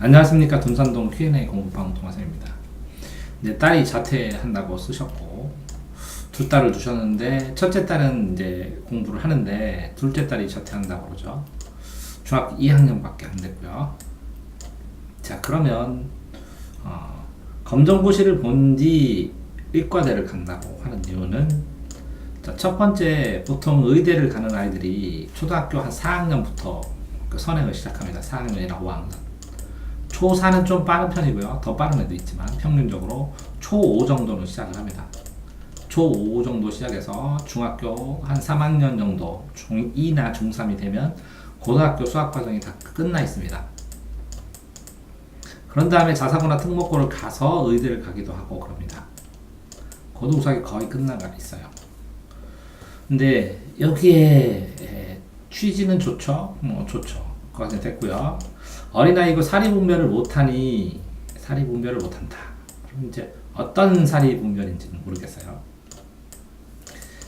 안녕하십니까. 둔산동 Q&A 공부방 동화생입니다. 이제 딸이 자퇴한다고 쓰셨고, 두 딸을 두셨는데, 첫째 딸은 이제 공부를 하는데, 둘째 딸이 자퇴한다고 그러죠. 중학교 2학년밖에 안 됐고요. 자, 그러면, 검정고시를 본 뒤 의과대를 간다고 하는 이유는, 자, 첫 번째, 보통 의대를 가는 아이들이 초등학교 한 4학년부터 그 선행을 시작합니다. 4학년이나 5학년. 초4는 좀 빠른 편이고요. 더 빠른 애도 있지만 평균적으로 초5 정도는 시작을 합니다. 초5 정도 시작해서 중학교 한 3학년 정도 중2나 중3이 되면 고등학교 수학과정이 다 끝나 있습니다. 그런 다음에 자사고나 특목고를 가서 의대를 가기도 하고 그럽니다. 고등수학이 거의 끝나가 있어요. 근데 여기에 취지는 좋죠? 뭐 좋죠. 그것은 됐고요. 어린아이고 사리분별을 못하니 사리분별을 못한다. 그럼 이제 어떤 사리분별인지는 모르겠어요.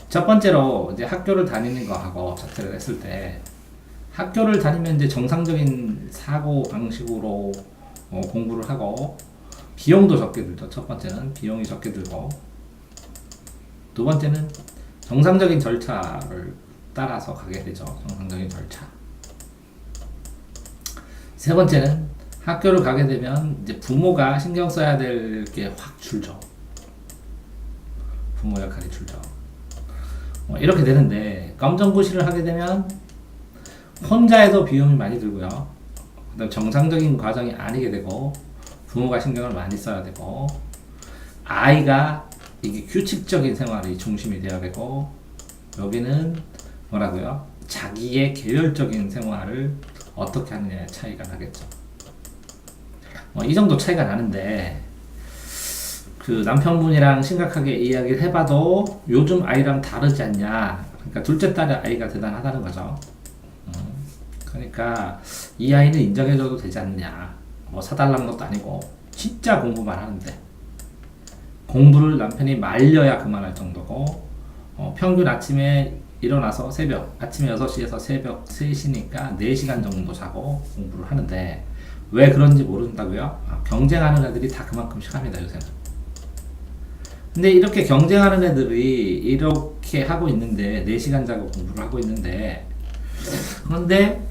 첫 번째로 이제 학교를 다니는 거하고 자퇴를 했을 때 학교를 다니면 이제 정상적인 사고 방식으로 공부를 하고 비용도 적게 들죠. 첫 번째는 비용이 적게 들고, 두 번째는 정상적인 절차를 따라서 가게 되죠. 정상적인 절차. 세 번째는 학교를 가게 되면 이제 부모가 신경 써야 될 게 확 줄죠. 부모 역할이 줄죠. 이렇게 되는데 검정고시를 하게 되면 혼자 해도 비용이 많이 들고요. 그다음 정상적인 과정이 아니게 되고 부모가 신경을 많이 써야 되고 아이가 이게 규칙적인 생활이 중심이 되어야 되고 여기는 뭐라고요? 자기의 계열적인 생활을 어떻게 하느냐의 차이가 나겠죠. 이 정도 차이가 나는데 그 남편분이랑 심각하게 이야기를 해봐도 요즘 아이랑 다르지 않냐. 그러니까 둘째 딸의 아이가 대단하다는 거죠. 그러니까 이 아이는 인정해줘도 되지 않냐. 뭐 사달라는 것도 아니고 진짜 공부만 하는데 공부를 남편이 말려야 그만할 정도고 평균 아침에 일어나서 아침에 6시에서 새벽 3시니까 4시간 정도 자고 공부를 하는데 왜 그런지 모른다고요? 경쟁하는 애들이 다 그만큼씩 합니다, 요새는. 근데 이렇게 경쟁하는 애들이 이렇게 하고 있는데 4시간 자고 공부를 하고 있는데 그런데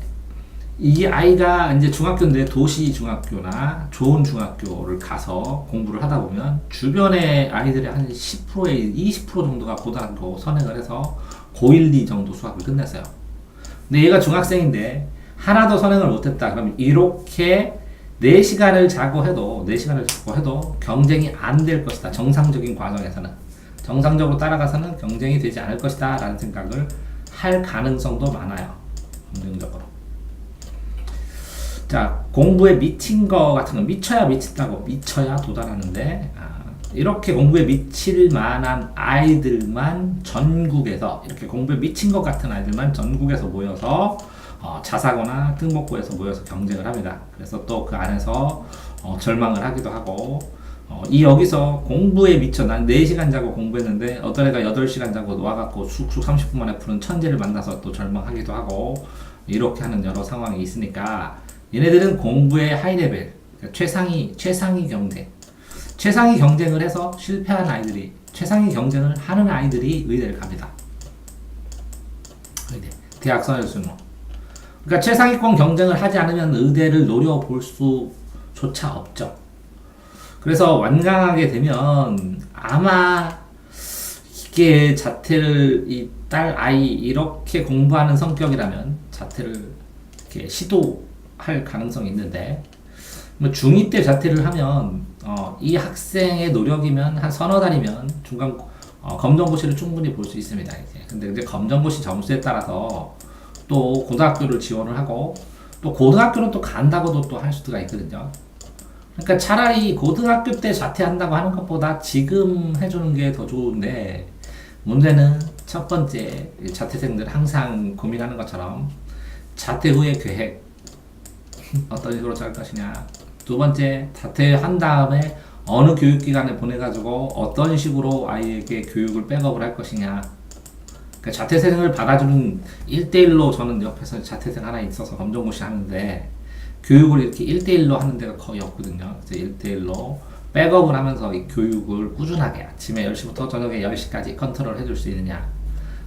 이 아이가 이제 중학교인데 도시 중학교나 좋은 중학교를 가서 공부를 하다 보면 주변의 아이들의 한 10%에 20% 정도가 고등학교 선행을 해서 고1, 2 정도 수학을 끝냈어요. 근데 얘가 중학생인데 하나도 선행을 못했다. 그럼 이렇게 4시간을 자고 해도 경쟁이 안 될 것이다. 정상적인 과정에서는. 정상적으로 따라가서는 경쟁이 되지 않을 것이다. 라는 생각을 할 가능성도 많아요. 긍정적으로. 자, 공부에 미친 거 같은 거, 미쳐야 미친다고, 미쳐야 도달하는데, 이렇게 공부에 미칠 만한 아이들만 전국에서, 이렇게 공부에 미친 것 같은 아이들만 전국에서 모여서, 자사고나 특목고에서 모여서 경쟁을 합니다. 그래서 또 그 안에서, 절망을 하기도 하고, 여기서 공부에 미쳐, 난 4시간 자고 공부했는데, 어떤 애가 8시간 자고 와갖고 쑥쑥 30분 만에 푸는 천재를 만나서 또 절망하기도 하고, 이렇게 하는 여러 상황이 있으니까, 얘네들은 공부의 하이레벨, 그러니까 최상위 경쟁을 해서 실패한 아이들이, 최상위 경쟁을 하는 아이들이 의대를 갑니다. 의대, 대학 선혈순으로. 그러니까 최상위권 경쟁을 하지 않으면 의대를 노려볼 수조차 없죠. 그래서 완강하게 되면 아마 이게 자퇴를 이 딸 아이 이렇게 공부하는 성격이라면 자퇴를 이렇게 시도할 가능성이 있는데 뭐 중2 때 자퇴를 하면 이 학생의 노력이면 한 서너 달이면 중간 검정고시를 충분히 볼 수 있습니다. 이제. 근데 검정고시 점수에 따라서 또 고등학교를 지원을 하고 또 고등학교는 또 간다고도 또 할 수가 있거든요. 그러니까 차라리 고등학교 때 자퇴한다고 하는 것보다 지금 해주는 게 더 좋은데 문제는 첫 번째 자퇴생들 항상 고민하는 것처럼 자퇴 후의 계획 어떤 식으로 짤 것이냐. 두 번째, 자퇴한 다음에 어느 교육기관에 보내가지고 어떤 식으로 아이에게 교육을 백업을 할 것이냐. 그러니까 자퇴생을 받아주는 1대1로 저는 옆에서 자퇴생 하나 있어서 검정고시 하는데 교육을 이렇게 1대1로 하는 데가 거의 없거든요. 그래서 1대1로 백업을 하면서 이 교육을 꾸준하게 아침에 10시부터 저녁에 10시까지 컨트롤 해줄 수 있느냐,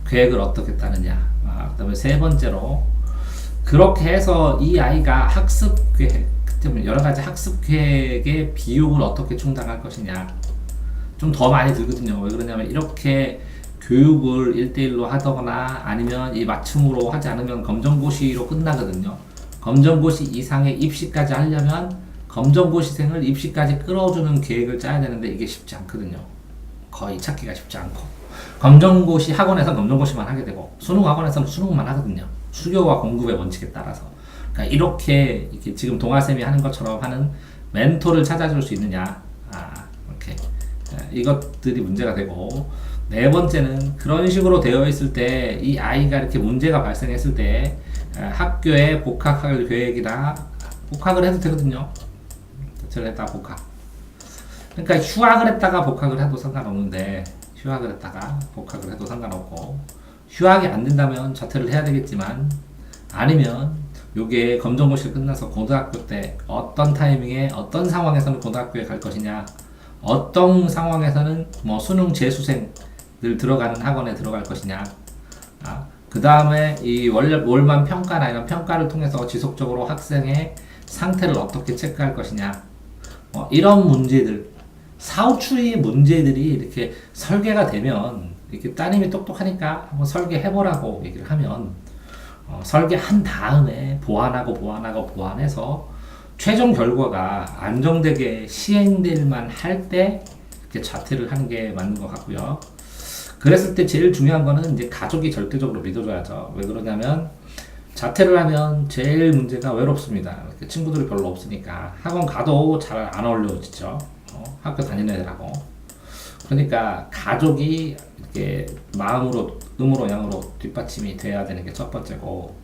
계획을 어떻게 따느냐, 그 다음에 세 번째로 그렇게 해서 이 아이가 학습 계획, 여러 가지 학습 계획의 비용을 어떻게 충당할 것이냐, 좀 더 많이 들거든요. 왜 그러냐면 이렇게 교육을 1대1로 하거나 아니면 이 맞춤으로 하지 않으면 검정고시로 끝나거든요. 검정고시 이상의 입시까지 하려면 검정고시생을 입시까지 끌어주는 계획을 짜야 되는데 이게 쉽지 않거든요. 거의 찾기가 쉽지 않고, 검정고시 학원에서는 검정고시만 하게 되고 수능 학원에서는 수능만 하거든요. 수요와 공급의 원칙에 따라서. 그러니까 이렇게 지금 동아쌤이 하는 것처럼 하는 멘토를 찾아줄 수 있느냐, 이렇게 이것들이 문제가 되고, 네 번째는 그런 식으로 되어 있을 때 이 아이가 이렇게 문제가 발생했을 때 학교에 복학할 계획이나 복학을 해도 되거든요. 자퇴를 했다가 복학. 그러니까 휴학을 했다가 복학을 해도 상관없는데 휴학을 했다가 복학을 해도 상관없고, 휴학이 안 된다면 자퇴를 해야 되겠지만, 아니면 요게 검정고시 끝나서 고등학교 때 어떤 타이밍에 어떤 상황에서는 고등학교에 갈 것이냐, 어떤 상황에서는 뭐 수능 재수생들 들어가는 학원에 들어갈 것이냐, 그 다음에 이 월만 평가나 이런 평가를 통해서 지속적으로 학생의 상태를 어떻게 체크할 것이냐, 이런 문제들, 사후추리 문제들이 이렇게 설계가 되면, 이렇게 따님이 똑똑하니까 한번 설계해보라고 얘기를 하면, 설계한 다음에 보완해서 최종 결과가 안정되게 시행될만 할 때 이렇게 자퇴를 하는 게 맞는 것 같고요. 그랬을 때 제일 중요한 거는 이제 가족이 절대적으로 믿어줘야죠. 왜 그러냐면 자퇴를 하면 제일 문제가 외롭습니다. 친구들이 별로 없으니까 학원 가도 잘 안 어울려지죠. 학교 다니는 애들하고. 그러니까 가족이 이렇게 마음으로, 음으로, 양으로 뒷받침이 돼야 되는 게 첫 번째고,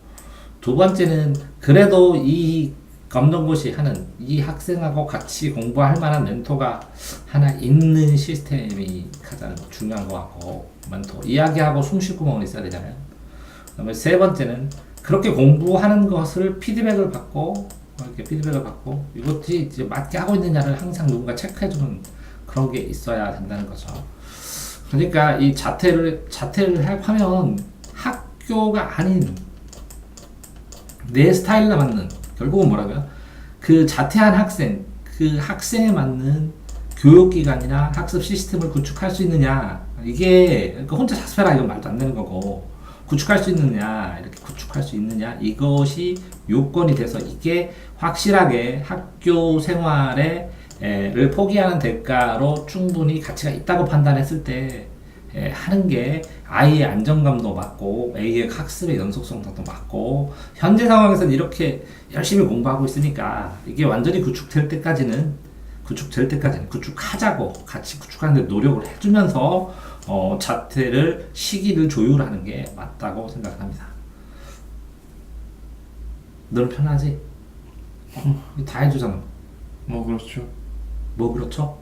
두 번째는 그래도 이 검정고시 하는 이 학생하고 같이 공부할 만한 멘토가 하나 있는 시스템이 가장 중요한 것 같고, 멘토 이야기하고 숨 쉴 구멍은 있어야 되잖아요. 그다음에 세 번째는 그렇게 공부하는 것을 피드백을 받고, 이렇게 피드백을 받고 이것이 이제 맞게 하고 있느냐를 항상 누군가 체크해주는 그런 게 있어야 된다는 거죠. 그러니까 이 자퇴를 하면 학교가 아닌 내 스타일에 맞는, 결국은 뭐라고요? 그 자퇴한 학생, 그 학생에 맞는 교육기관이나 학습 시스템을 구축할 수 있느냐, 이게 그러니까 혼자 자습해라 이건 말도 안 되는 거고, 구축할 수 있느냐, 이렇게 구축할 수 있느냐, 이것이 요건이 돼서 이게 확실하게 학교 생활에 를 포기하는 대가로 충분히 가치가 있다고 판단했을 때 하는 게 아이의 안정감도 맞고 A의 학습의 연속성도 맞고, 현재 상황에서는 이렇게 열심히 공부하고 있으니까 이게 완전히 구축될 때까지는 구축하자고 같이 구축하는 데 노력을 해주면서 자퇴를 시기를 조율하는 게 맞다고 생각합니다. 너는 편하지? 다 해주잖아. 뭐 그렇죠. 뭐 그렇죠?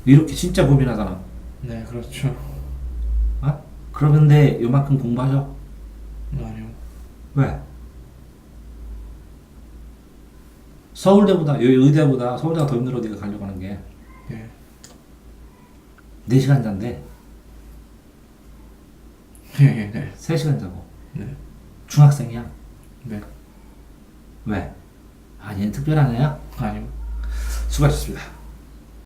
이렇게 진짜 고민하잖아. 네, 그렇죠. 그러는데 요만큼 공부하죠? 아니요. 왜? 서울대보다, 의대보다 서울대가 더 힘들어. 네가 가려고 하는 게 네. 4시간 잔대. 네. 3시간 자고. 네. 중학생이야. 네. 왜? 얘는 특별한 애야? 아니요. 수고하셨습니다.